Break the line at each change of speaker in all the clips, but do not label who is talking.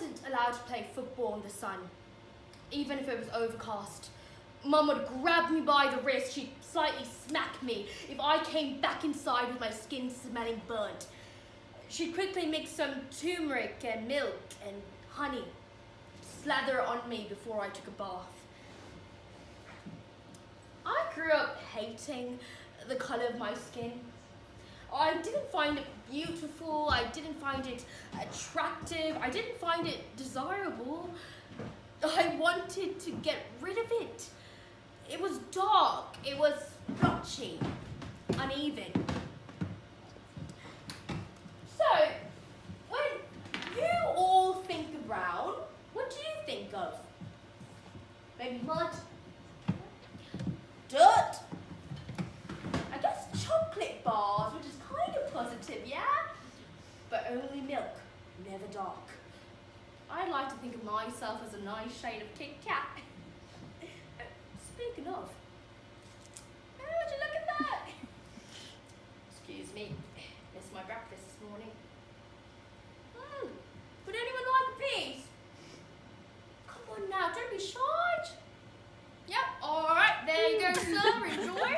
wasn't allowed to play football in the sun, even if it was overcast. Mum would grab me by the wrist, she'd slightly smack me if I came back inside with my skin smelling burnt. She'd quickly mix some turmeric and milk and honey, slather it on me before I took a bath. I grew up hating the colour of my skin. I didn't find it beautiful, I didn't find it attractive, I didn't find it desirable. I wanted to get rid of it. It was dark, it was blotchy, uneven. So, when you all think of brown, what do you think of? Maybe mud? Dirt? I guess chocolate bars, which is kind of positive, yeah? But only milk, never dark. I like to think of myself as a nice shade of Kit Kat. Speaking of, would you look at that? Excuse me, missed my breakfast this morning. Would anyone like a piece? Come on now, don't be shy. Yep, alright, there you go, sir, enjoy.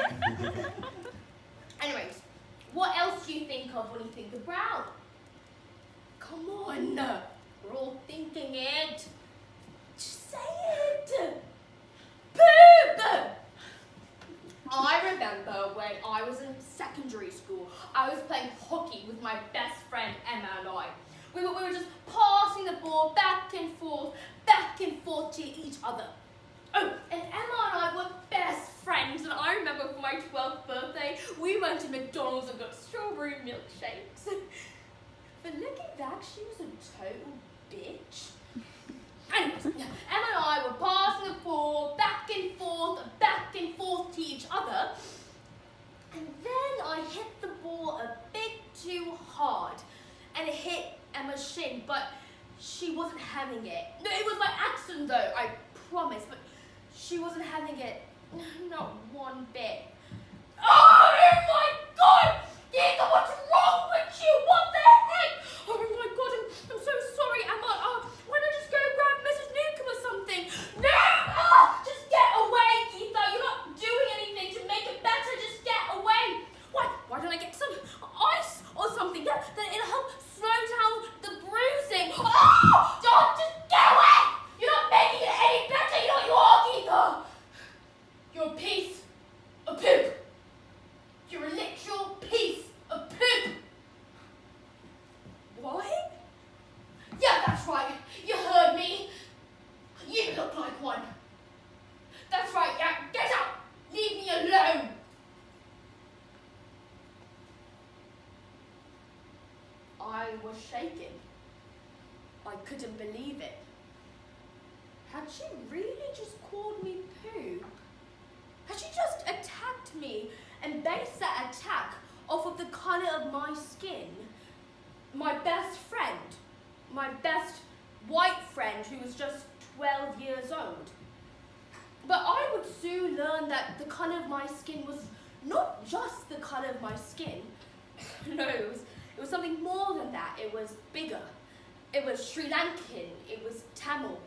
Anyways, what else do you think of when you think of brown? Come on, we're all thinking it. Just say it. Poop! I remember when I was in secondary school, I was playing hockey with my best friend Emma and I. We were just passing the ball back and forth to each other. Oh, and Emma and I were best friends, and I remember for my 12th birthday, we went to McDonald's and got strawberry milkshakes. But looking back, she was a total bitch. Anyways, Emma and I were passing the ball back and forth to each other, and then I hit the ball a bit too hard, and it hit Emma's shin, but she wasn't having it. No, it was by accident though, I promise, but she wasn't having it, not one bit. Oh my God! Giga, what's wrong with you? What the heck? Oh my God, I'm so sorry, Emma. Why don't you just go grab Mrs. Newcomb or something? No! Just get away, Geetha. You're not doing anything to make it better. Just get away. Why don't I get some ice or something? Yeah, then it'll help slow down the bruising. Oh! Just get away! You're not making it any better. You know what you are, Geetha. You're a piece of poop. You're a literal piece of poop. What? Yeah, that's right. You heard me. You look like one. That's right, yeah. Get up. Leave me alone. I was shaking. I couldn't believe it. Had she really just called me poop? Had she just attacked me and based that attack off of the colour of my skin? My best friend, my best white friend who was just 12 years old. But I would soon learn that the colour of my skin was not just the colour of my skin. No, it was something more than that. It was bigger. It was Sri Lankan. It was Tamil.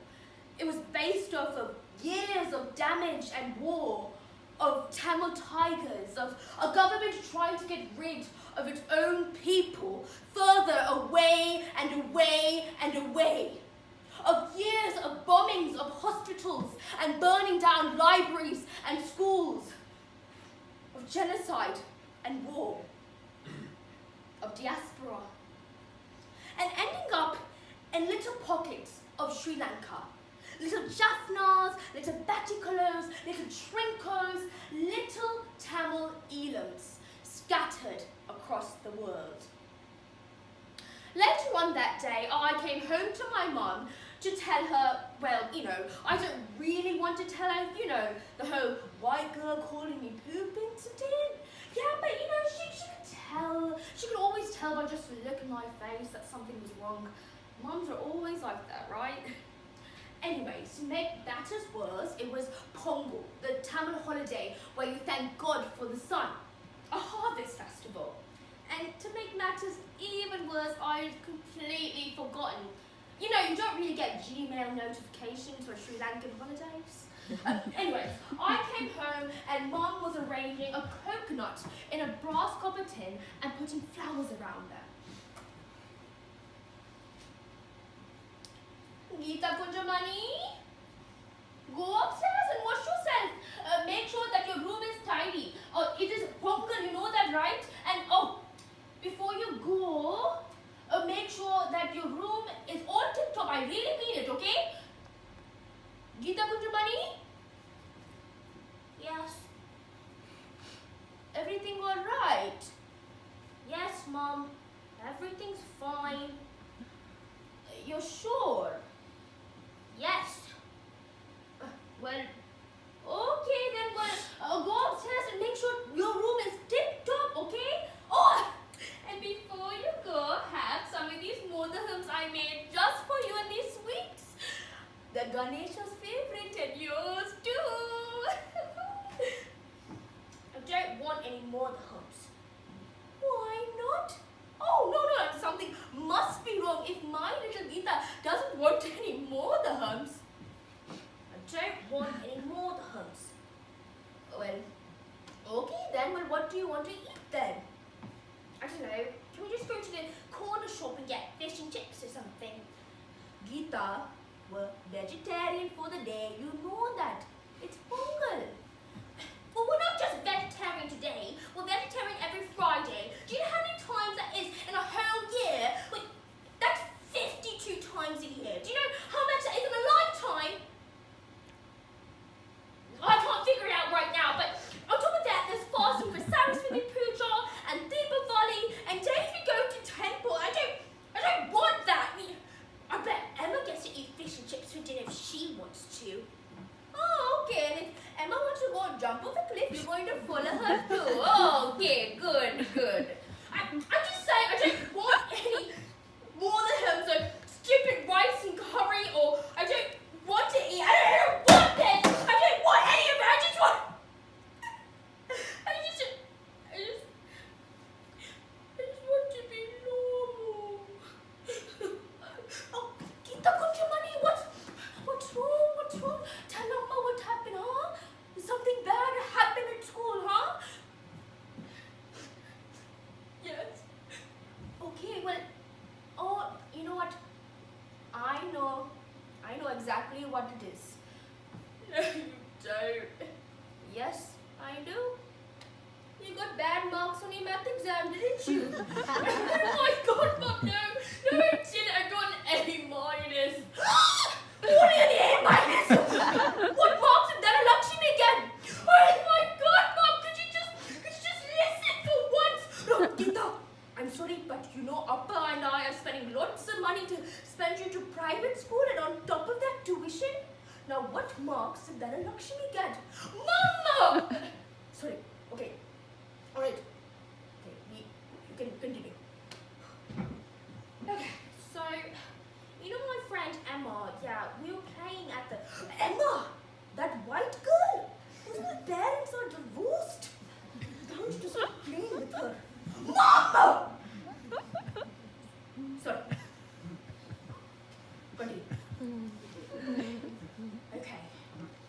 It was based off of years of damage and war, of Tamil tigers, of a government trying to get rid of its own people further away and away and away. Of years of bombings of hospitals and burning down libraries and schools. Of genocide and war. Of diaspora. And ending up in little pockets of Sri Lanka. Little Jaffnas, little Batikolos, little Trinkos, little Tamil Elams scattered across the world. Later on that day, I came home to my mum to tell her, well, I don't really want to tell her, the whole white girl calling me poop incident. Yeah, but she could tell. She could always tell by just the look in my face that something was wrong. Mums are always like that, right? Anyways, to make matters worse, it was Pongal, the Tamil holiday where you thank God for the sun, a harvest festival. And to make matters even worse, I had completely forgotten You know, you don't really get Gmail notifications for Sri Lankan holidays. Anyways, I came home and Mom was arranging a coconut in a brass copper tin and putting flowers around them. Geeta Kunjamani, go upstairs and wash yourself. Make sure that your room is tidy. It is Pongal, you know that, right? And before you go, make sure that your room is all tip-top. I really mean it, okay? Geeta Kunjamani? Yes. Everything all right? Yes, Mom. Everything's fine. You're sure? Yes. Well, okay then. Well, go upstairs and make sure your room is tip-top, okay? Oh, and before you go, have some of these modahams I made just for you and these sweets. The Ganesha's favorite and yours too. I don't want any modahams. Why not? Oh, no, something must be wrong if my little Geeta doesn't want any modahams. I don't want any modahams. Well, okay then. Well, what do you want to eat then? I don't know. Can we just go to the corner shop and get fish and chips or something? Geeta, we're vegetarian for the day. You know that. It's Pongal. But we're not just vegetarian today. We're vegetarian every Friday. Do you know how many times that is in a whole year? Wait, that's 52 times a year. Do you know how much that is in a lifetime? I can't figure it out right now, but on top of that, there's fasting for Saraswati Puja and Deepavali, and days we go to temple. I don't want that. I bet Emma gets to eat fish and chips for dinner if she wants to. Oh, okay. And if Emma wants to go and jump off a cliff, you're going to follow her too. Oh, okay, good. I'm just saying I don't want any more than him, so stupid rice and curry, or I don't want to eat. I don't want this. I don't want any of it. I just want to be normal. Oh, Geeta Kunjamani, what's wrong? Tell Amma what happened, huh? Something bad happened at school, huh? Yes. Okay, well, you know what? I know exactly what it is. No, you don't. Yes, I do. You got bad marks on your math exam, didn't you? Oh my God, Mom, no, I didn't. I got an A minus. Only an A minus? What marks did that Lakshmi get? Oh my God, Mom, could you just listen for once? No, Geeta, I'm sorry, but you know Appa and I are spending lots of money to send you to private school, and on top of that, tuition. Now, what marks did that Lakshmi get? Mama! Sorry, okay. All right. Okay, you can continue. Okay, so, you know my friend Emma, yeah, we were playing at the... Emma! That white girl! Whose parents are divorced. Don't you just stop playing with her. Mama! Sorry. Continue. Okay.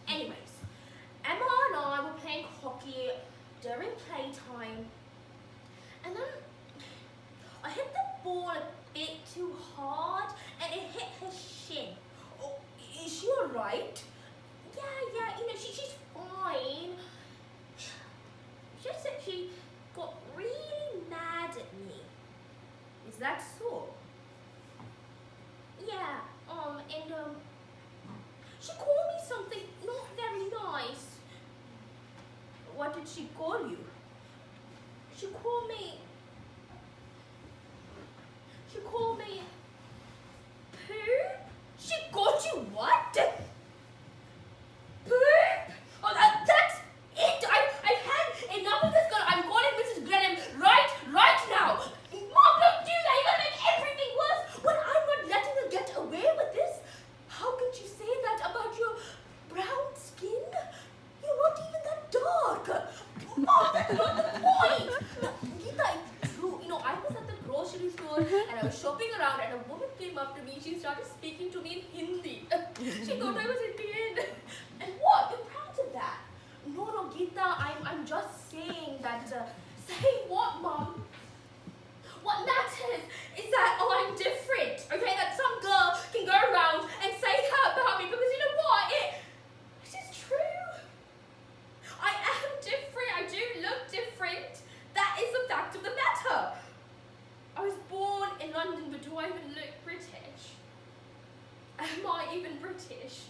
Anyways, Emma and I were playing hockey during playtime, and then I hit the ball a bit too hard, and it hit her shin. Oh, is she alright? Yeah, you know, she's fine. Just that she got really mad at me. Is that so? Yeah, and she called me something not very nice. What did she call you? She called me poop? She called you what? Poop? Oh, that's it! I've had enough of this girl. I'm calling Mrs. Grenham right now. Mom, don't do that. You're gonna make everything worse. When I'm not letting her get away with this, how could you say that about your brown skin? You're not even that dark. Mom, that's not the point. Geeta, it's true. You know, I was at the grocery store and I was shopping around, and a woman came up to me. She started speaking speak Hindi. She thought I was Indian. And what? You're proud of that? No, Geeta, I'm just saying that, saying what, Mom? What matters is that, oh, I'm different, okay? That some girl can go around and say that about me because you know what? It is true. I am different. I do look different. That is the fact of the matter. I was born in London, but do I even look British? Am I even British?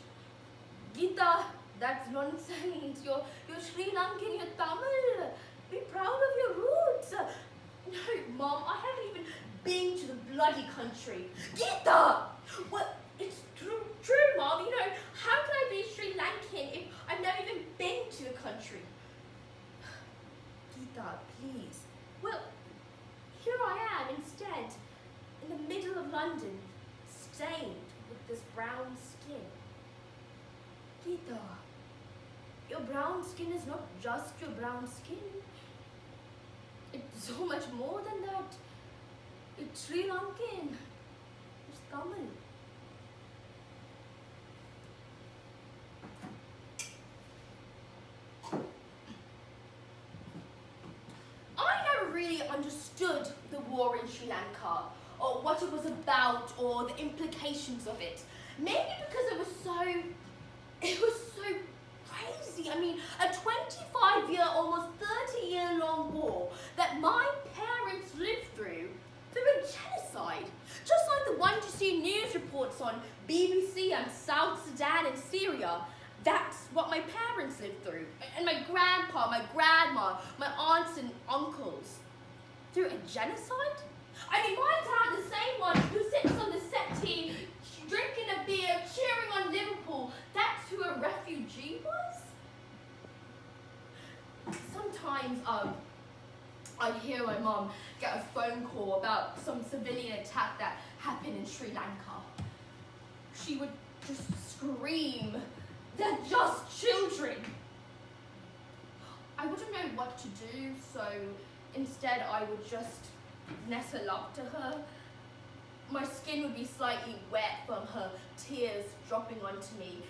Geeta, that's nonsense. You're Sri Lankan, you're Tamil. Be proud of your roots. No, Mom, I haven't even been to the bloody country. Geeta! Well, it's true, Mom. You know, how can I be Sri Lankan if I've never even been to the country? Geeta, please. Well, here I am instead, in the middle of London, stained with this brown skin. Geeta, your brown skin is not just your brown skin. It's so much more than that. It's Sri Lankan. It's Tamil. I never really understood the war in Sri Lanka, or what it was about, or the implications of it. Maybe because it was so crazy. I mean, a 25-year, almost 30-year-long war that my parents lived through a genocide. Just like the ones you see news reports on BBC and South Sudan and Syria. That's what my parents lived through. And my grandpa, my grandma, my aunts and uncles. Through a genocide? I mean, my dad, the same one who sits on the settee, drinking a beer, cheering on Liverpool, that's who a refugee was? Sometimes, I'd hear my mom get a phone call about some civilian attack that happened in Sri Lanka. She would just scream, "They're just children!" I wouldn't know what to do, so instead I would just nestle up to her. My skin would be slightly wet from her tears dropping onto me,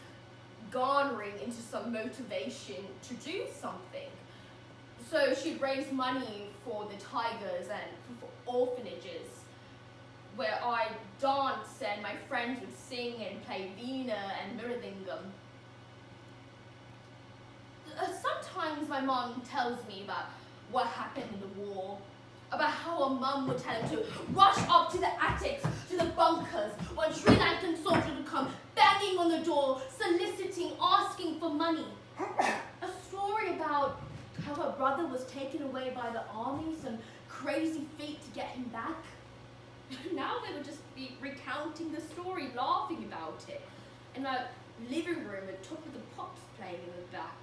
garnering into some motivation to do something. So she'd raise money for the tigers and for orphanages, where I'd dance and my friends would sing and play veena and miradingam. Sometimes my mom tells me about what happened in the war, about how a mum would tell him to rush up to the attics, to the bunkers, when Sri Lankan soldiers would come banging on the door, soliciting, asking for money. A story about how her brother was taken away by the army, some crazy feat to get him back. Now they would just be recounting the story, laughing about it, in our living room at top of the pops playing in the back.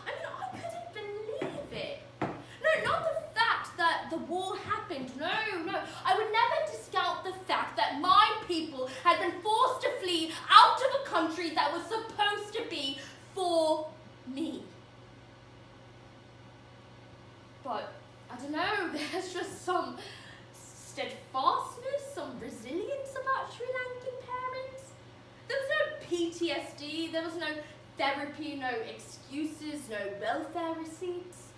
I mean, I couldn't believe it. No, not the fact that the war happened. No. I would never discount the fact that my people had been forced to flee out of a country that was supposed to be for me. But, I don't know, there's just some steadfastness, some resilience about Sri Lankan parents. There was no PTSD, there was no therapy, no excuses, no welfare receipts.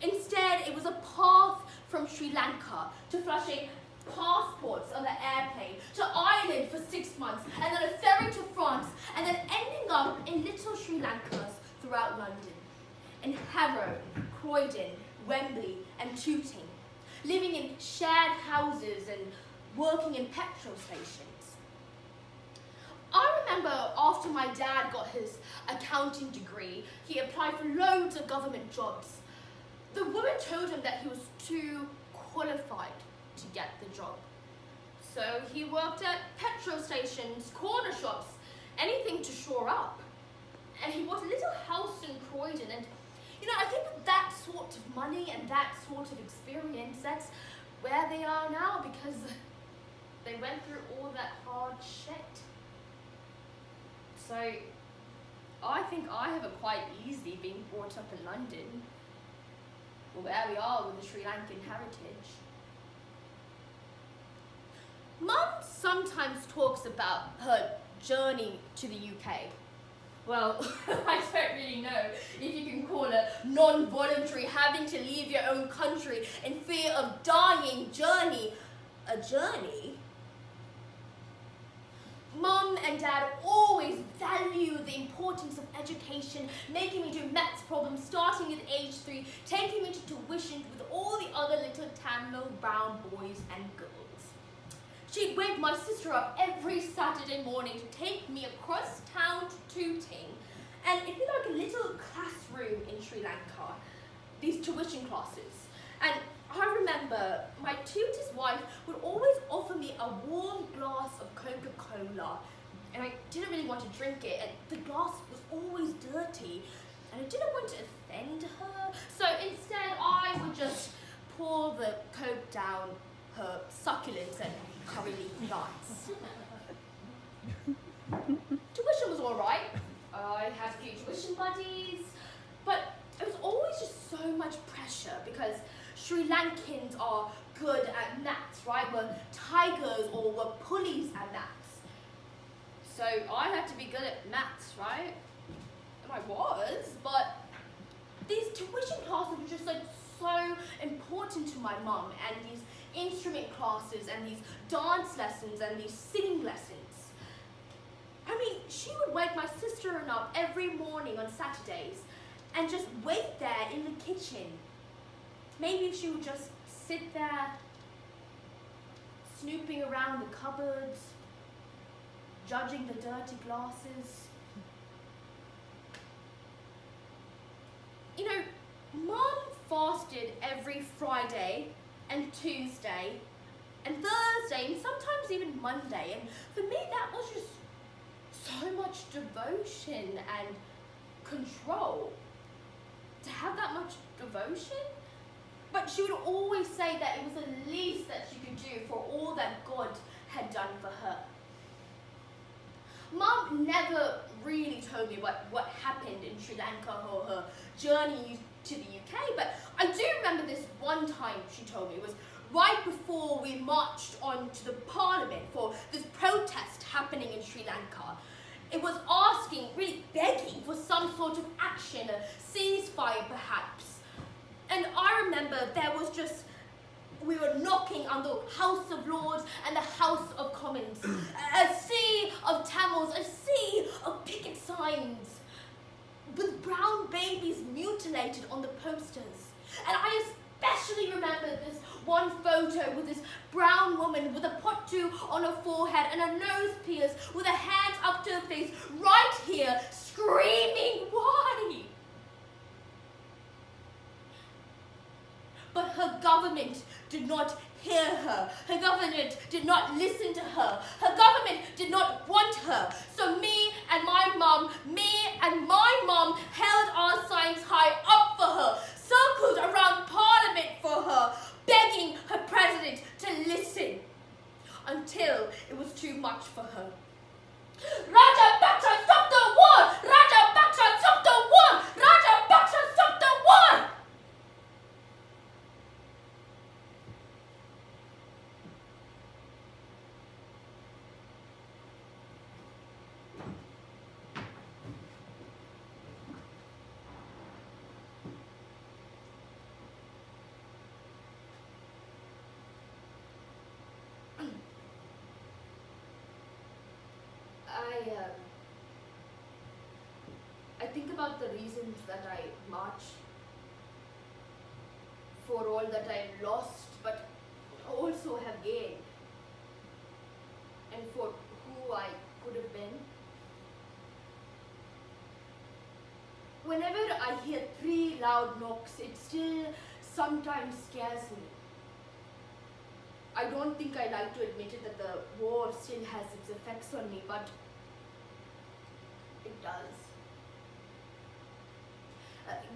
Instead, it was a path from Sri Lanka to flushing passports on the airplane, to Ireland for 6 months, and then a ferry to France, and then ending up in little Sri Lankas throughout London, in Harrow, Croydon, Wembley, and Tooting, living in shared houses and working in petrol stations. I remember after my dad got his accounting degree, he applied for loads of government jobs. The woman told him that he was too qualified to get the job. So he worked at petrol stations, corner shops, anything to shore up. And he bought a little house in Croydon. And, you know, I think that sort of money and that sort of experience, that's where they are now, because they went through all that hard shit. So I think I have it quite easy being brought up in London, or where we are with the Sri Lankan heritage. Mum sometimes talks about her journey to the UK. Well, I don't really know if you can call a non-voluntary having to leave your own country in fear of dying journey a journey. Mum and Dad always value the importance of education, making me do maths problems starting at age 3, taking me to tuition with all the other little Tamil brown boys and girls. She'd wake my sister up every Saturday morning to take me across town to Tooting, and it'd be like a little classroom in Sri Lanka, these tuition classes. And I remember my tutor's wife would always offer me a warm glass of Coca-Cola, and I didn't really want to drink it, and the glass was always dirty, and I didn't want to offend her, so instead I would just pour the Coke down her succulents and curry leaf nuts. Tuition was alright. I had a few tuition buddies, but it was always just so much pressure because Sri Lankans are good at maths, right? We're tigers or we're pulleys at maths. So I had to be good at maths, right? And I was, but these tuition classes were just like so important to my mum, and these instrument classes and these dance lessons and these singing lessons. I mean, she would wake my sister up every morning on Saturdays and just wait there in the kitchen. Maybe she would just sit there, snooping around the cupboards, judging the dirty glasses. You know, Mum fasted every Friday and Tuesday and Thursday and sometimes even Monday, and for me that was just so much devotion and control. To have that much devotion? But she would always say that it was the least that she could do for all that God had done for her. Mum never really told me what happened in Sri Lanka or her journey to the UK, but I do remember this one time she told me. It was right before we marched on to the parliament for this protest happening in Sri Lanka. It was asking, really begging for some sort of action, a ceasefire perhaps. And I remember we were knocking on the House of Lords and the House of Commons. A sea of Tamils, a sea of picket signs with brown babies mutilated on the posters. And I especially remember this one photo with this brown woman with a pottu on her forehead and a nose pierced with her hands up to her face right here, screaming, "Why?" But her government did not hear her. Her government did not listen to her. Her government did not want her. So me and my mum held our signs high up for her, circled around Parliament for her, begging her president to listen, until it was too much for her. Rajapaksa, stop the war! Rajapaksa, stop the war! Rajapaksa, stop the war! I think about the reasons that I march, for all that I lost but also have gained, and for who I could have been. Whenever I hear 3 loud knocks, it still sometimes scares me. I don't think I like to admit it that the war still has its effects on me, but it does.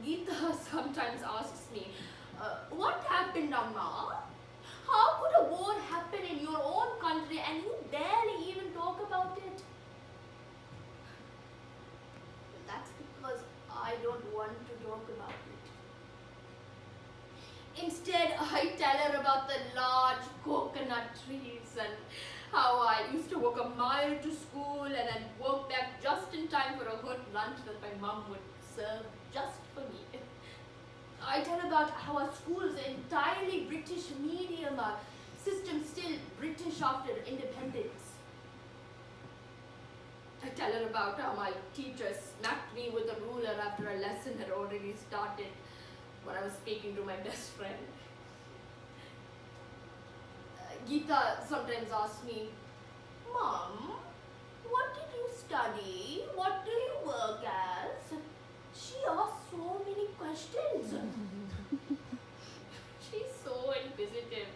Geeta sometimes asks me, what happened, Amma? How could a war happen in your own country and you barely even talk about it? That's because I don't want to talk about it. Instead, I tell her about the large coconut trees and how I used to walk a mile to school and then walk back just in time for a hot lunch that my mum would serve just for me. I tell about how our school is entirely British medium, our system still British after independence. I tell her about how my teacher smacked me with a ruler after a lesson had already started when I was speaking to my best friend. Geeta sometimes asks me, Mom, what did you study? What do you work as? She asks so many questions. She's so inquisitive.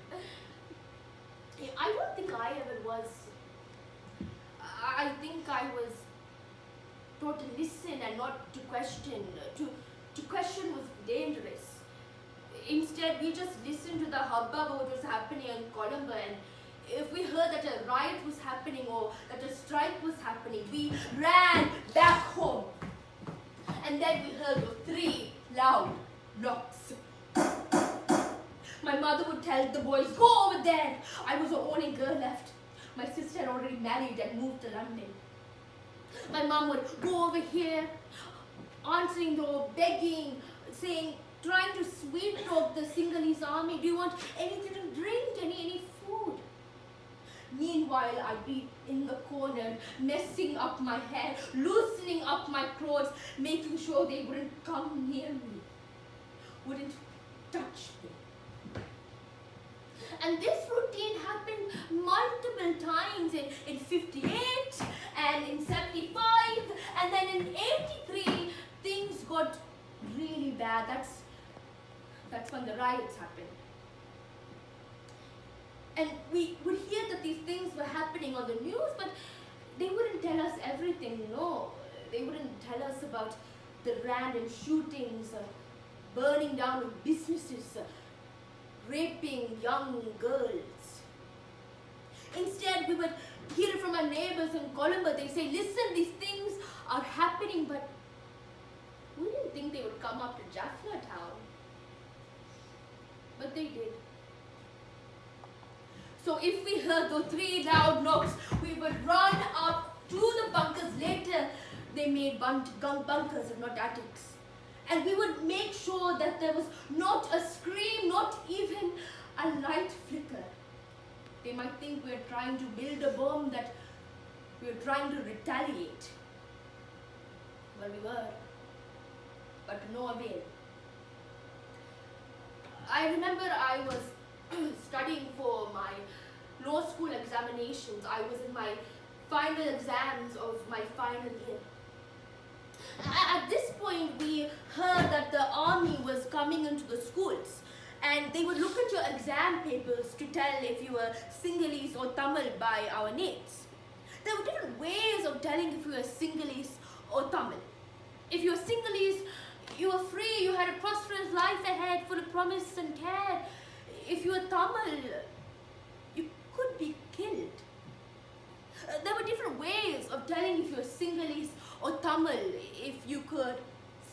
I don't think I ever was. I think I was taught to listen and not to question. To question was dangerous. Instead, we just listened to the hubbub of what was happening in Colombo, and if we heard that a riot was happening or that a strike was happening, we ran back home. And then we heard 3 loud knocks. My mother would tell the boys, go over there. I was the only girl left. My sister had already married and moved to London. My mom would go over here, answering the door, begging, saying, trying to sweet talk the Sinhalese army. Do you want anything to drink, any food? Meanwhile, I'd be in the corner, messing up my hair, loosening up my clothes, making sure they wouldn't come near me, wouldn't touch me. And this routine happened multiple times in 58 and in 75, and then in 83, things got really bad. That's when the riots happened. And we would hear that these things were happening on the news, but they wouldn't tell us everything, no. They wouldn't tell us about the random shootings, burning down of businesses, raping young girls. Instead, we would hear it from our neighbors in Colombo. They say, listen, these things are happening, but we didn't think they would come up to Jaffna town. But they did. So if we heard those 3 loud knocks, we would run up to the bunkers. Later, they made bunkers and not attics. And we would make sure that there was not a scream, not even a light flicker. They might think we are trying to build a bomb, that we are trying to retaliate. Well, we were, but to no avail. I remember I was studying for my law school examinations. I was in my final exams of my final year. At this point, we heard that the army was coming into the schools, and they would look at your exam papers to tell if you were Sinhalese or Tamil by our names. There were different ways of telling if you were Sinhalese or Tamil. If you were Sinhalese, you were free, you had a prosperous life ahead full of promise and care. If you were Tamil, you could be killed. There were different ways of telling if you were Sinhalese or Tamil, if you could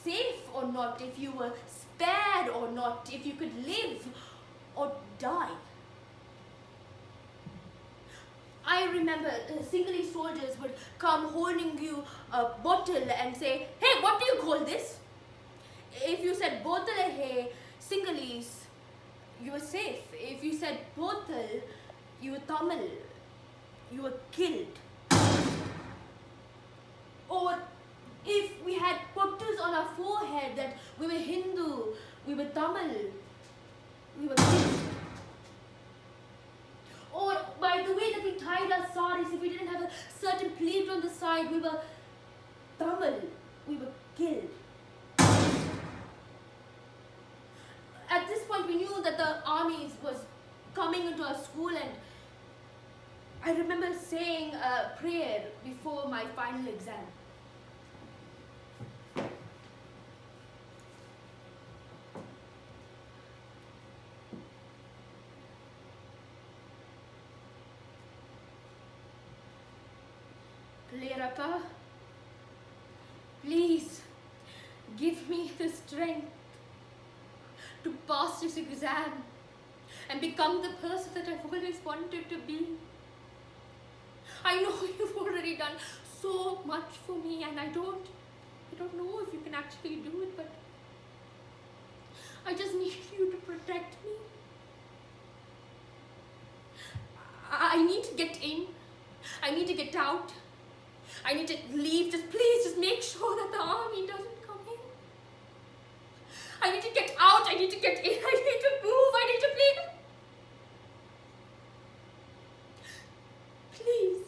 safe or not, if you were spared or not, if you could live or die. I remember Sinhalese soldiers would come holding you a bottle and say, hey, what do you call this? If you said bottle hai, Sinhalese, you were safe. If you said bottle, you were Tamil, you were killed. Or if we had pottus on our forehead that we were Hindu, we were Tamil, we were killed. Or by the way that we tied our saris, if we didn't have a certain pleat on the side, we were Tamil, we were killed. At this point, we knew that the army was coming into our school, and I remember saying a prayer before my final exam. Playerappa, please give me the strength to pass this exam and become the person that I've always wanted to be. I know you've already done so much for me, and I don't know if you can actually do it, but I just need you to protect me. I need to get in. I need to get out. I need to leave. Please, just make sure that the army doesn't come in. I need to get out. I need to get in. I need to move. I need to please. Please.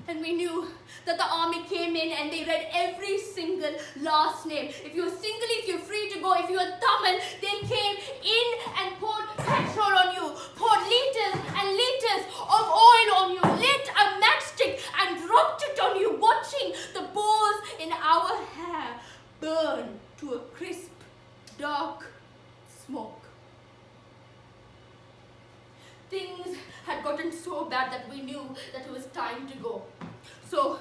And we knew that the army came in and they read every single last name. If you were single, if you're free to go, if you were Tamil, they came in and poured petrol on you, poured liters and liters of oil on you, lit a matchstick and dropped it on you, watching the bows in our hair burn to a crisp, dark smoke. Things had gotten so bad that we knew that it was time to go. So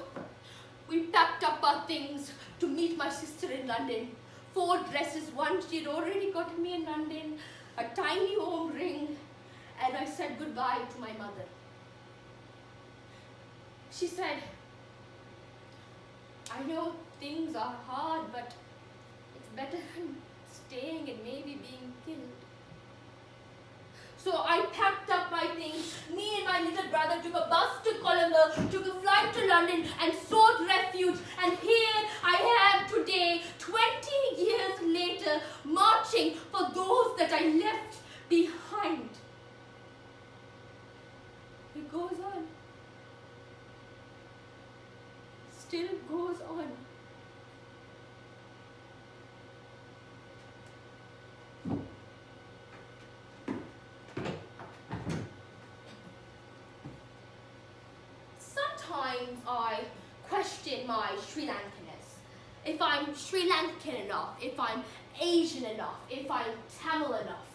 we packed up our things to meet my sister in London. 4 dresses, one she'd already gotten me in London, a tiny home ring, and I said goodbye to my mother. She said, I know things are hard, but it's better than staying and maybe being killed. So I packed up my things. Me and my little brother took a bus to Colombo, took a flight to London and sought refuge. And here I am today, 20 years later, marching for those that I left behind. It goes on. Still goes on. Sometimes I question my Sri Lankanness. If I'm Sri Lankan enough, if I'm Asian enough, if I'm Tamil enough.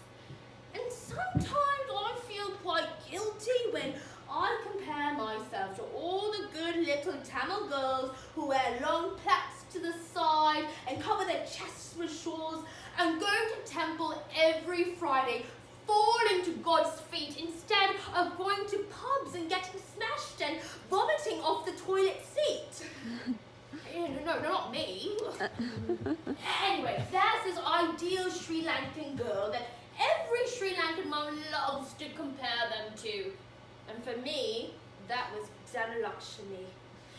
And sometimes I feel quite guilty when I compare myself to all the good little Tamil girls who wear long plaits to the side and cover their chests with shawls and go to temple every Friday, falling to God's feet instead of going to pubs and getting smashed and vomiting off the toilet seat. No, not me. Anyway, there's this ideal Sri Lankan girl that every Sri Lankan mom loves to compare them to. And for me, that was Dhanalakshmi.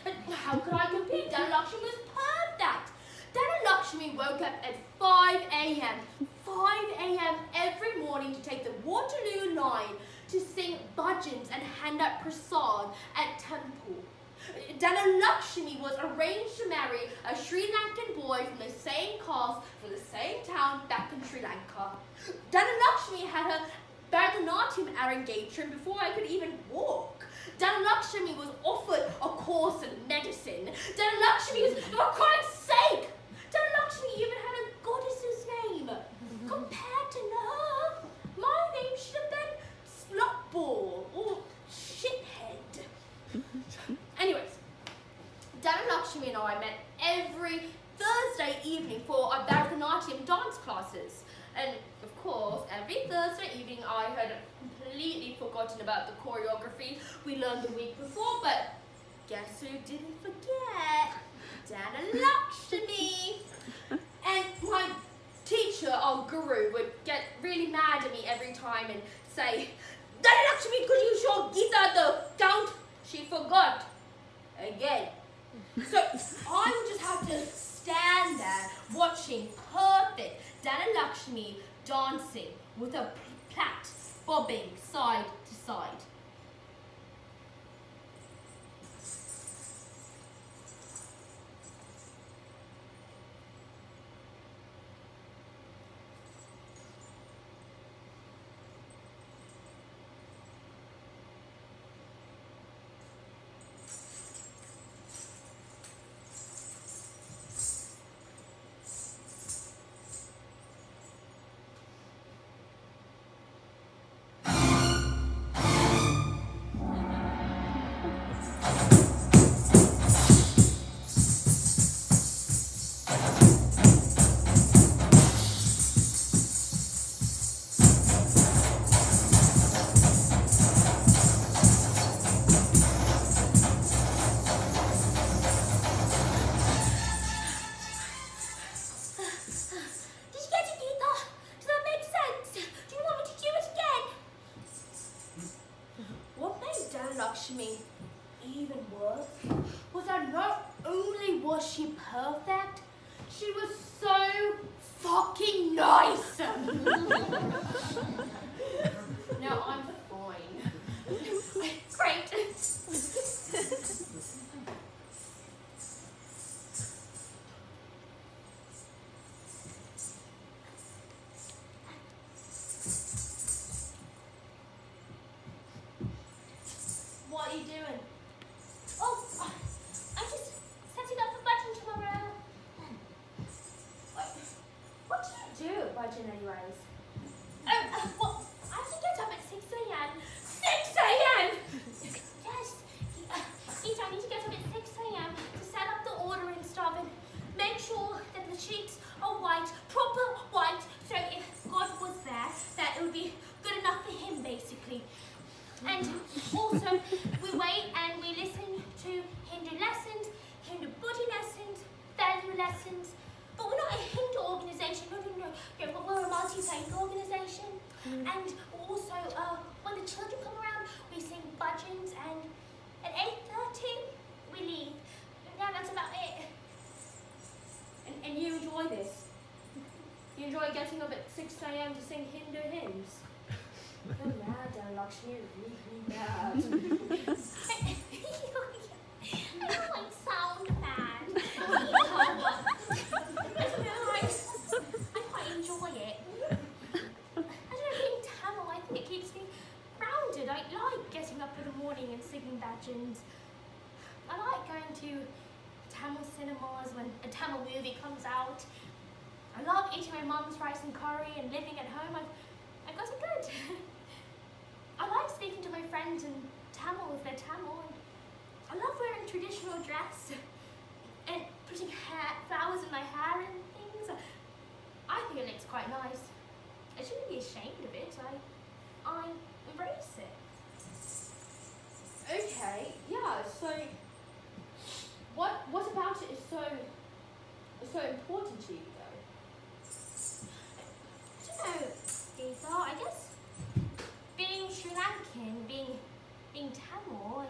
And how could I compete? Dhanalakshmi was perfect. Dhanalakshmi woke up at 5 a.m. 5 a.m. every morning to take the Waterloo line to sing bhajans and hand out prasad at temple. Dhanalakshmi was arranged to marry a Sri Lankan boy from the same caste from the same town back in Sri Lanka. Dhanalakshmi had her Bharatanatyam engagement before I could even walk. Dhanalakshmi was offered a course in medicine. Dhanalakshmi was, for Christ's sake! Dhanalakshmi even had a goddess's name. Compared to her, my name should have been Slutball or Shithead. Anyways, Dhanalakshmi and I met every Thursday evening for our Bharatanatyam dance classes. And of course, every Thursday evening I had completely forgotten about the choreography we learned the week before, but guess who didn't forget? Dhanalakshmi. And my teacher, our guru, would get really mad at me every time and say, Dhanalakshmi, could you show Geeta the count? She forgot. Again. So I would just have to stand there watching perfect Dhanalakshmi dancing with a plait bobbing side to side. Was she perfect? She was so fucking nice. Now I'm fine. Great. What are you doing?
Oh, I'm just setting up a budget tomorrow.
What do you do at budget anyways?
Well, I have to get up at 6 a.m.
6 a.m.
Yes, I need to get up at 6 a.m. to set up the order and stuff and make sure that the sheets are white, proper white, so if God was there, that it would be good enough for him, basically. And also, we wait and we listen to Hindu lessons, Hindu Buddhi lessons, value lessons. But we're not a Hindu organisation, no. We're a multi-faith organisation. And also, when the children come around, we sing bhajans, and at 8:30, we leave. Yeah, that's about it.
And you enjoy this? You enjoy getting up at 6 a.m. to sing Hindu hymns? You're mad, Lakshmi, you're really mad.
I don't like sound bad. I quite enjoy it. I don't know, being Tamil, I think it keeps me grounded. I like getting up in the morning and singing bhajans. I like going to Tamil cinemas when a Tamil movie comes out. I love eating my mum's rice and curry and living at home. I've got it good. I like speaking to my friends in Tamil if they're Tamil. And I love wearing traditional dress and putting flowers in my hair and things. I think it looks quite nice. I shouldn't be ashamed of it. I embrace it.
Okay, yeah, so what about it is so important to you though?
I don't know, Geetha, I guess being Sri Lankan, being Tamil,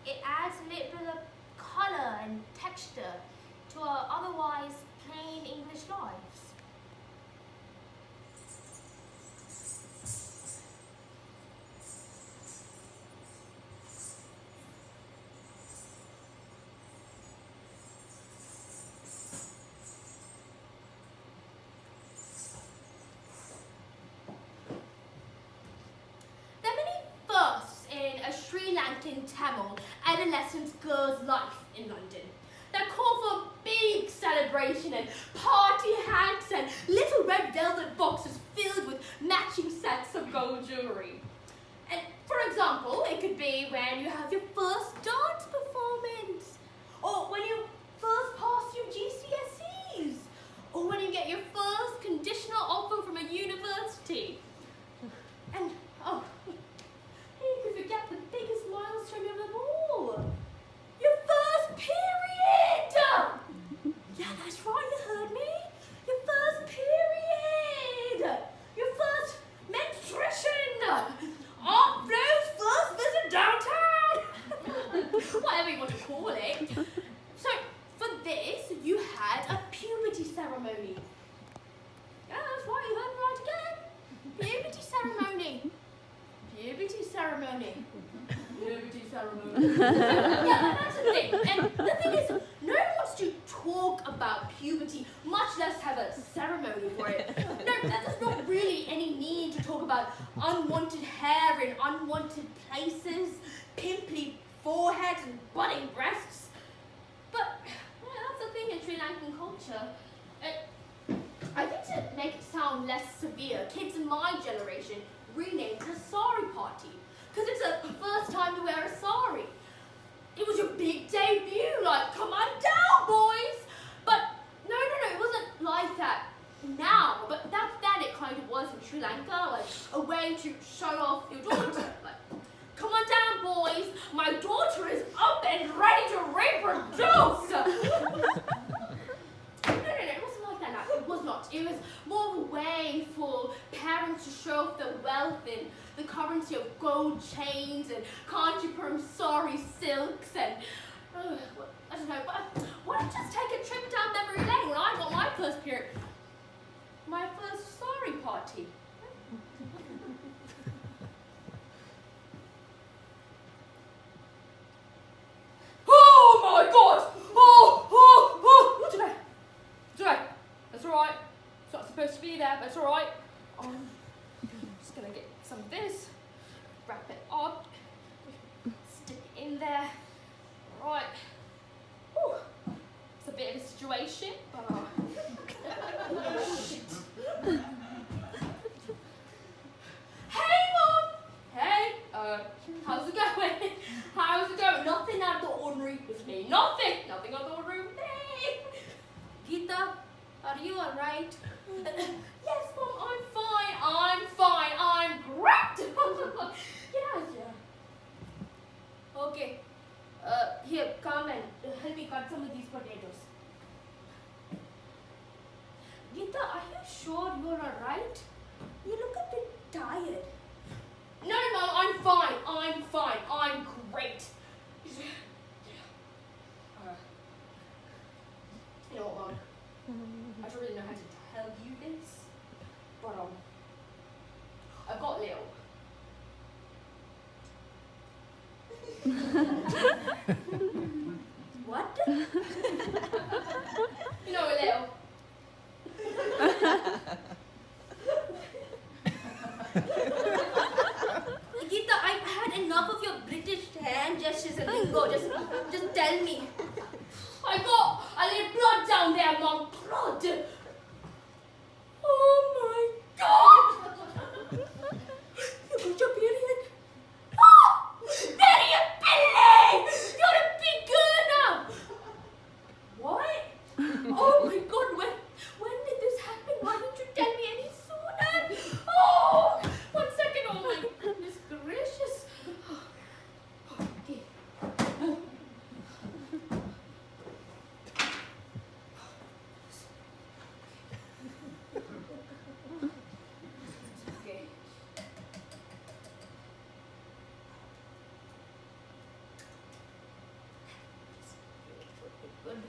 it adds a little bit of colour and texture to our otherwise plain English lives.
Tamil adolescent girl's life in London that call for big celebration and party hats and little red velvet boxes filled with matching sets of gold jewellery. And for example, it could be when you have your first dance performance, or when you first pass your GCSEs, or when you get your first conditional offer from a university. And oh, you could forget the biggest milestone of them all. Your first period! Yeah, that's right, you heard me. Your first period! Your first menstruation! Aunt Flo's first visit downtown! Whatever you want to call it. So, for this, you had a puberty ceremony. Yeah, that's right, you heard me right again. Puberty ceremony. Puberty ceremony. Puberty ceremony. Yeah, that's the thing. And the thing is, no one wants to talk about puberty, much less have a ceremony for it. No, there's not really any need to talk about unwanted hair in unwanted places, pimply foreheads and budding breasts. But yeah, that's the thing in Sri Lankan culture. I think to make it sound less severe, kids in my generation renamed it a sari party. Because it's the first time to wear a sari. It was your big debut, like, come on down, boys! But no, it wasn't like that now. But back then it kind of was in Sri Lanka, like a way to show off your daughter. Like, come on down, boys, my daughter is up and ready to reproduce! No, it wasn't like that now. It was not. It was more of a way for parents to show off their wealth and the currency of gold chains and Kanchipuram sari silks and, I don't know, but what I'm just take a trip down memory lane when I got my first period. My first sorry party. Oh my God! It's okay. It's okay. That's all right. It's not supposed to be there, but it's all right. I'm just gonna get some of this, wrap it up, stick it in there. All right. Whew. It's a bit of a situation, but shit. Hey, Mom. Hey. How's it going? How's it going? Nothing out of the ordinary with me. Nothing out of the ordinary with me. Geeta, are you all right? Yes, Mom. I'm fine. I'm great. Yeah. Okay. Here, come and help me cut some of these potatoes. Geeta, are you sure you're alright? You look a bit tired. No, Mom, I'm fine. I'm great. You know what, Mom? I don't really know how to tell you this, but I've got Lil. What? You know a Lil. Geeta, I've had enough of your British hand gestures and lingo. Just tell me. I got a little blood down there, Mom. Blood. Oh my God! You got your period? Oh! Period, Billy! You're a big girl now! What? Oh my God, when did this happen? Why didn't you tell me any sooner? Oh! 1 second, oh my goodness gracious. Okay. Okay. Good.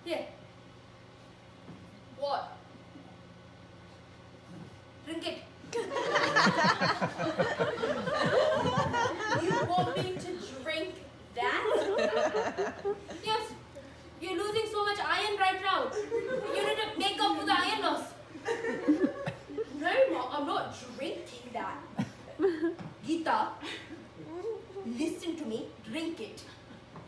Here. What? Drink it. You want me to drink that? Yes. You're losing so much iron right now. You need to make up for the iron loss. No, Mom, I'm not drinking that. Geeta, listen to me. Drink it.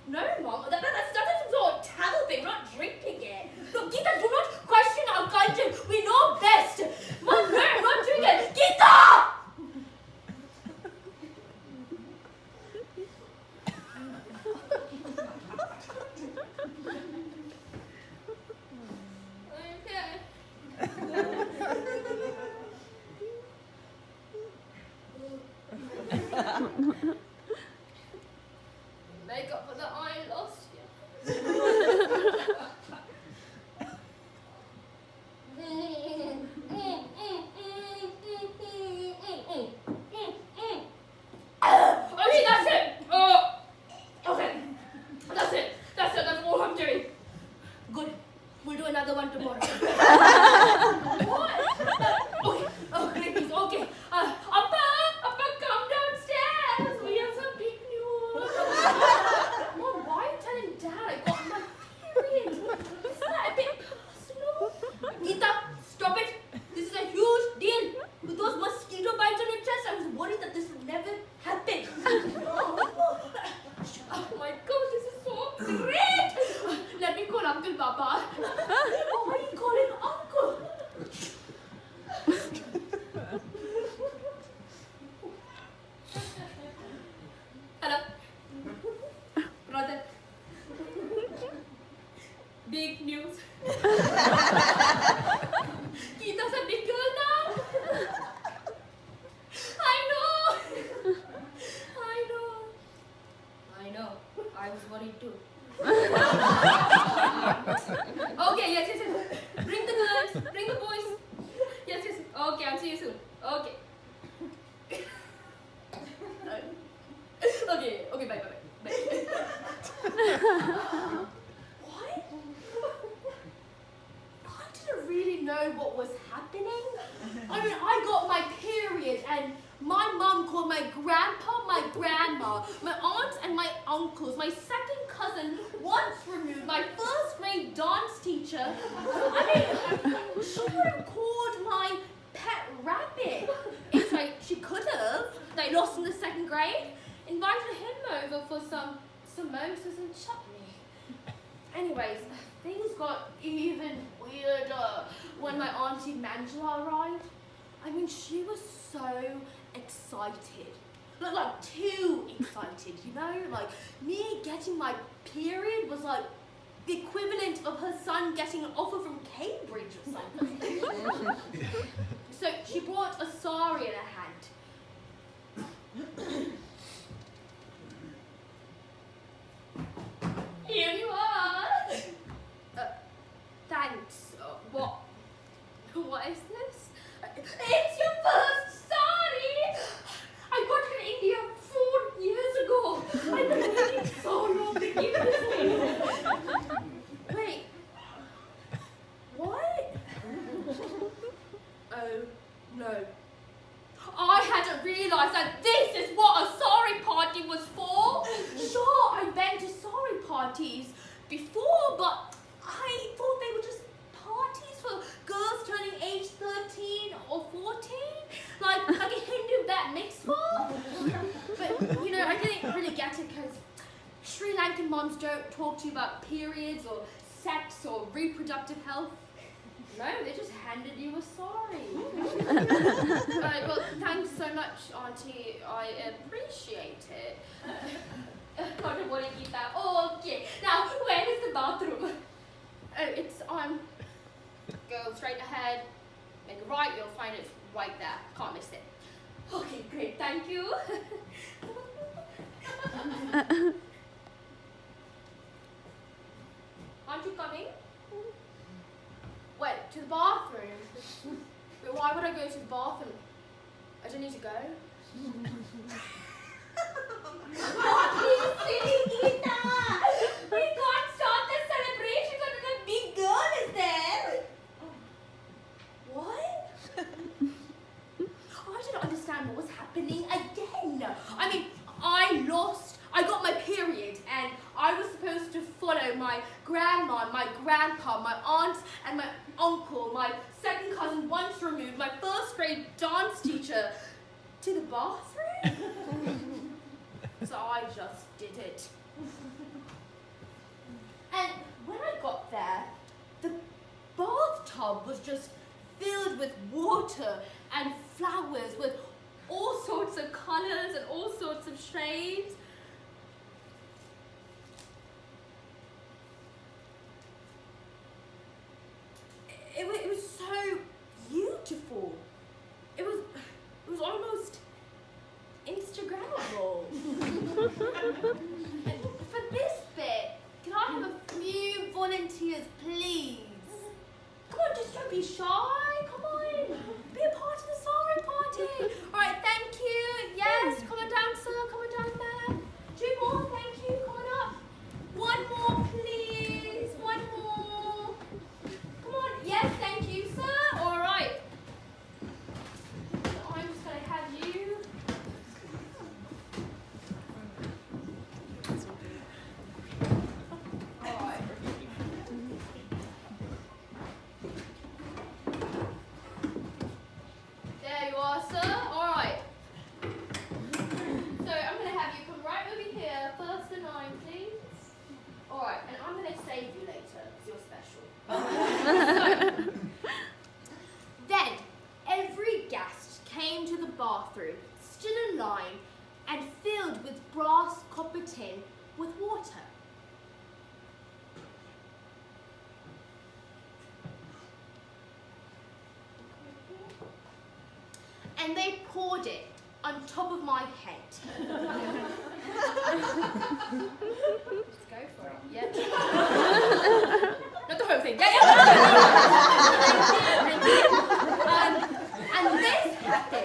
No, Mom, that's some sort of travel thing. We're not drinking it. Look, Geeta, do not question our culture. We know best. Mom, no, I'm not doing it. Geeta! Make up for the iron loss. Okay, that's it. Okay, that's it. That's all I'm doing. Good. We'll do another one tomorrow. What? Okay. Oh, great. Okay. Appa, come downstairs. We have Okay. Okay, bye. What? I didn't really know what was happening. I mean, I got my period and my mum called my grandpa, my grandma, my aunts and my uncles, my second cousin once removed, my first grade dance teacher. I mean, she would have called my pet rabbit. It's like she could have. They lost in the second grade. Invited him over for some samosas and chutney. Anyways, things got even weirder when my auntie Manjula arrived. I mean, she was so excited. Like too excited, you know? Like, me getting my period was like the equivalent of her son getting an offer from Cambridge or something. So she brought a sari in her hand. Here you are. Thanks. What is this? It's your first sari. I got it in India 4 years ago. I've been waiting so long to give this to you. Wait. What? Oh no. I hadn't realised that this is what a sari party was for. Sure, I've been to sari parties before, but I thought they were just parties for girls turning age 13 or 14, like a Hindu bat mitzvah. But, you know, I didn't really get it because Sri Lankan moms don't talk to you about periods or sex or reproductive health. No, they just handed you a sari. Well, thanks so much, Auntie. I appreciate it. Can't want to eat that. Oh, okay. Now, where is the bathroom? Oh, it's go straight ahead, make a right, you'll find it right there. Can't miss it. Okay, great. Thank you. Aren't you coming? Wait, to the bathroom? But why would I go to the bathroom? I don't need to go. Oh, please, silly Geeta! We can't start the celebration until the big girl is there. What? I didn't understand what was happening again. I mean, I got my period and I was supposed to follow my grandma, my grandpa, my aunts and my uncle, my second cousin once removed, my first grade dance teacher to the bathroom. So I just did it. And when I got there, the bathtub was just filled with water and flowers with all sorts of colors and all sorts of shades. It was so beautiful. It was almost Instagrammable. And for this bit, can I have a few volunteers, please? Come on, just don't be shy. Come on, be a part of the sari party. All right, thank you. Yes, come on down, sir. Come on down there. 2 more, thank you. Come on up. 1 more, please. 1 more. Come on. Yes, thank you, sir. All right. So I'm just gonna have you. All right. There you are, sir. All right. So I'm going to have you come right over here, first in line, please. All right, and I'm going to save you later because you're special. So, then every guest came to the bathroom, stood in line, and filled with brass copper tin with water. And they poured it on top of my head. Just go for it. Yeah. Not the whole thing. Yeah. And this happened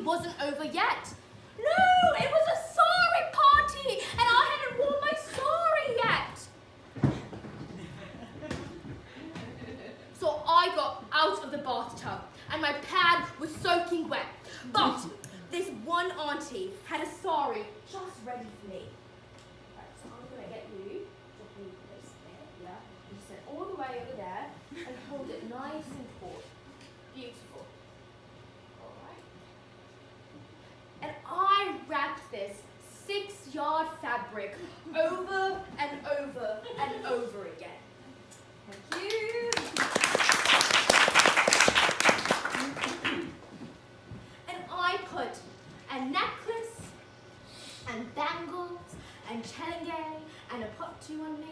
wasn't over yet. No, it was a sari party, and I hadn't worn my sari yet. So I got out of the bathtub, and my pad was soaking wet. But this one auntie had a sari just ready for me. Right, so I'm going to get you to hold this there, yeah? You sit all the way over there and hold it nice and taut. Beautiful. All right. And I wrapped this 6-yard fabric over and over and over again. Thank you. And I put a necklace and bangles and chelengay and a pottu on me.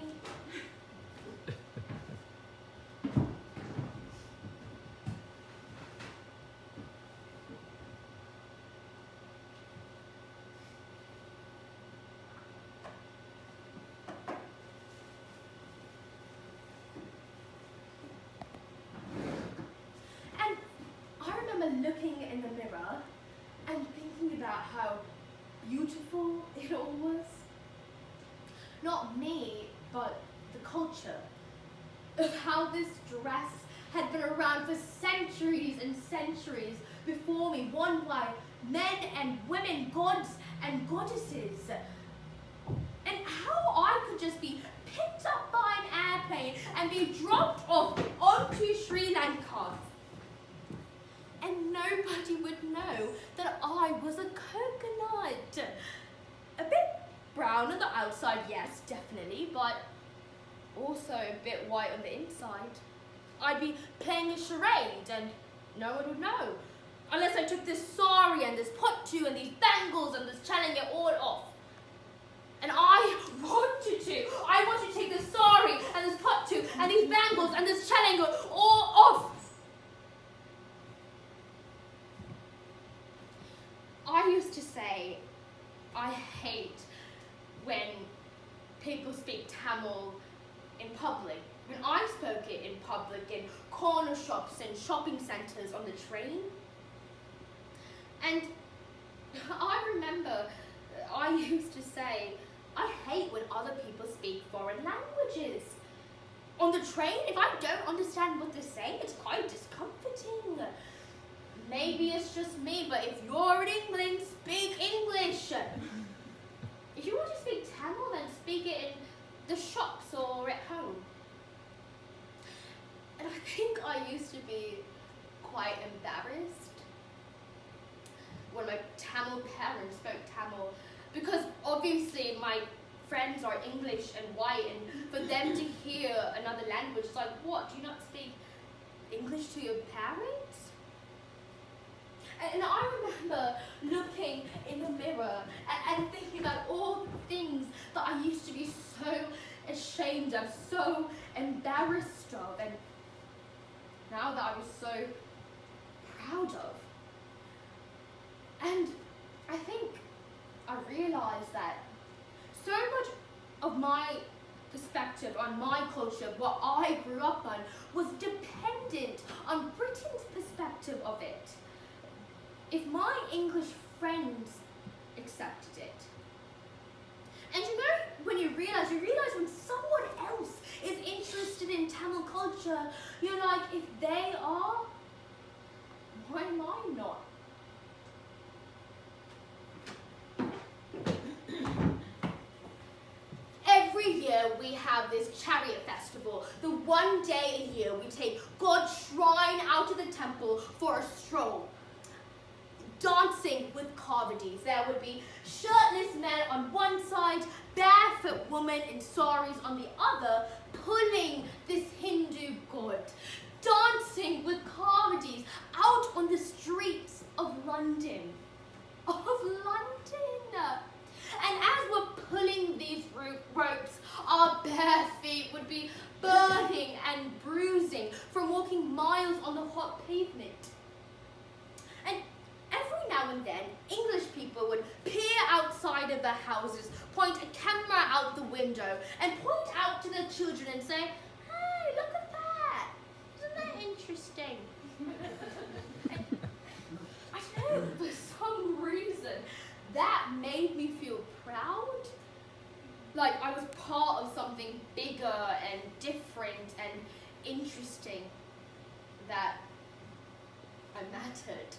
And I remember looking in the mirror and thinking about how beautiful it all was. Not me, but the culture of how this dress had been around for centuries and centuries before me, worn by men and women, gods and goddesses. And how I could just be picked up by an airplane and be dropped off onto Sri Lanka. And nobody would know that I was a coconut. A bit brown on the outside, yes, definitely, but also a bit white on the inside. I'd be playing a charade and no one would know. Unless I took this sari and this pottu and these bangles and this chelengay all off. And I wanted to. I wanted to take this sari and this pottu and these bangles and this chelengay all off. I used to say, I hate when people speak Tamil in public. When I spoke it in public, in corner shops and shopping centres on the train. And I remember I used to say, I hate when other people speak foreign languages. On the train, if I don't understand what they're saying, it's quite discomforting. Maybe it's just me, but if you're in England, speak English. If you want to speak Tamil, then speak it in the shops or at home. And I think I used to be quite embarrassed when my Tamil parents spoke Tamil, because obviously my friends are English and white, and for them to hear another language, it's like, what, do you not speak English to your parents? And I remember looking in the mirror and thinking about all the things that I used to be so ashamed of, so embarrassed of, and now that I was so proud of. And I think I realized that so much of my perspective on my culture, what I grew up on, was dependent on Britain's perspective of it. If my English friends accepted it. And you know, when you realize when someone else is interested in Tamil culture, you're like, if they are, why am I not? Every year we have this chariot festival. The one day a year we take God's shrine out of the temple for a stroll. Dancing with Kavadis. There would be shirtless men on one side, barefoot women in saris on the other, pulling this Hindu god. Dancing with Kavadis out on the streets of London. Of London! And as we're pulling these ropes, our bare feet would be burning and bruising from walking miles on the hot pavement. And every now and then, English people would peer outside of their houses, point a camera out the window, and point out to their children and say, "Hey, look at that! Isn't that interesting?" And I don't know, for some Like I was part of something bigger and different and interesting, that I mattered.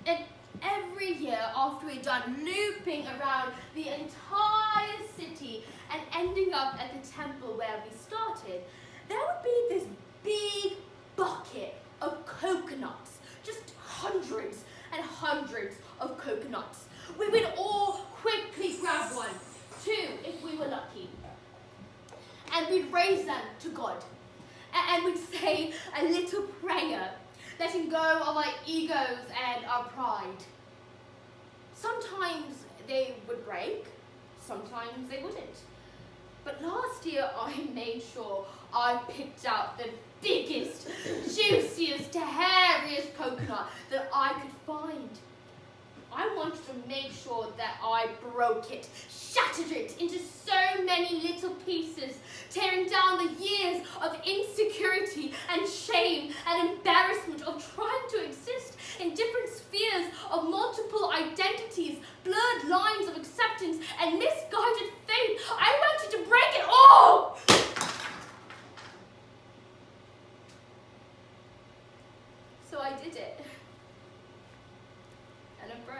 And every year after we'd done looping around the entire city and ending up at the temple where we started, there would be this big bucket of coconuts, just hundreds and hundreds of coconuts. We would all quickly grab one, 2 if we were lucky, and we'd raise them to God, and we'd say a little prayer, letting go of our egos and our pride. Sometimes they would break, sometimes they wouldn't. But last year I made sure I picked out the biggest, juiciest, hairiest coconut that I could find. I wanted to make sure that I broke it, shattered it into so many little pieces, tearing down the years of insecurity and shame and embarrassment of trying to exist in different spheres of multiple identities, blurred lines of acceptance, and misguided faith. I wanted to break it all! So I did it. And it broke.